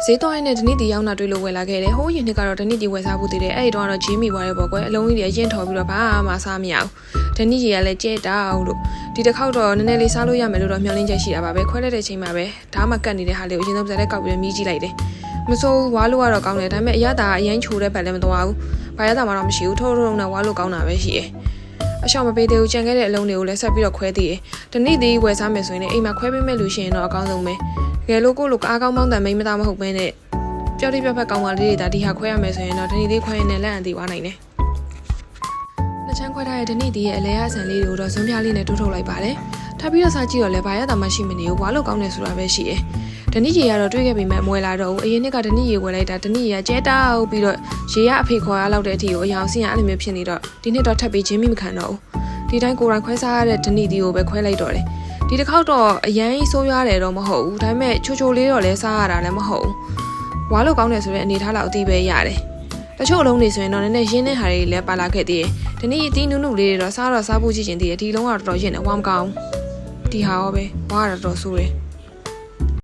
ဈေးသွားရင်းနဲ့တနေ့တီရောက်လာတွေ့လို့ဝယ်လာခဲ့တယ်ဟိုးရင်နှစ်ကတော့တနေ့တီဝယ်စားဖို့တည်တယ်အဲ့ဒီတော့ဂျင်းမိသွားတယ်ပေါ့ကွယ်အလုံးကြီးတွေအရင်ထော်ပြီးတော့ဘာမှစားမရဘူးတနေ့ကြီးကလည်းကြဲတောက်လို့ဒီတစ်ခေါက်တော့နည်းနည်းလေးစားလို့ရမယ်လို့တော့မျှော်လင့်ချက်ရှိတာပါပဲခွဲလိုက်တဲ့ချိန်မှာပဲဓာတ်မှကတ်နေတဲ့ဟာလေးကိုအရင်ဆုံးစက်နဲ့ကောက်ပြီးမြည်ကြည့်လိုက်တယ်မစိုးဝါလို့ကတော့ကောင်းတယ်ဒါပေမဲ့အရသာအရင်ချိုးတဲ့ဘက်လည်းမသွားဘူးဘာရသာမှတော့မရှိဘူးထိုးနဲ့ဝါလို့ကောင်းတာပဲရှိတယ်အရှောင်မပေးသေးဘူးကြံခဲ့တဲ့အလုံးတွေကိုလည်းဆက်ပြီးတော့ခွဲသေးတယ်တနေ့တီဝယ်စားမယ်ဆိုရင်အိမ်မှာခွဲပေးမဲ့လူရှိရင်တော့အကောင်းဆုံးပဲတကယ်လို့ကိုလိုအားကောင်းမောင်းတန်မိမသားမဟုတ်ဘဲနဲ့ပျော်တိပြတ်ဖက်ကောင်းပါလေးတွေဒါဒီဟာခွဲရမယ်ဆိုရင်တော့တနေ့တီခွဲရင်လည်းလက်အန်တီသွားနိုင်တယ်နှစ်ချမ်းခွဲထားတဲ့တနေ့တီရဲ့အလဲအဆန်လေးတွေကိုတော့ဇွန်းပြားလေးနဲ့တိုးထုတ်လိုက်ပါတယ်ထပ်ပြီးတော့စားကြည့်တော့လည်းဘာရသာမှရှိမနေဘူးဝါလို့ကောင်းတယ်ဆိုတာပဲရှိတယ်တနည်းရေကတော့တွေးခဲ့ပြီးမှမွဲလာတော့ဘူးအရင်နှစ်ကတနည်းရေဝယ်လိုက်တာတနည်းရေကကျဲတောက်ပြီးတော့ရေကအဖေခေါ်ရလောက်တဲ့အထိကိုအယောင်စင်းရအဲ့လိုမျိုးဖြစ်နေတော့ဒီနှစ်တော့ထပ်ပြီးချင်းမိမခံတော့ဘူးဒီတိုင်းကိုယ်တိုင်ခွဲစားရတဲ့တနည်းတီကိုပဲခွဲလိုက်တော့တယ်ဒီတစ်ခေါက်တော့အရင်ဆိုးရွားတယ်တော့မဟုတ်ဘူးဒါပေမဲ့ချိုချိုလေးတော့လဲစားရတာလည်းမဟုတ်ဘူးဝါလို့ကောင်းတယ်ဆိုတဲ့အနေထားလောက်အသိပဲရတယ်တချို့အလုံးတွေဆိုရင်တော့နည်းနည်းရင်းတဲ့ဟာတွေလည်းပါလာခဲ့သေးတယ်တနည်းအသီးနုနုလေးတွေတော့စားဖို့ကြည့်ချင်သေးတယ်ဒီလုံးကတော့တော်တော်ရင်းတယ်ဝါမကောင်းဒီဟာရောပဲဝါကတော့တော်ဆိုးတယ်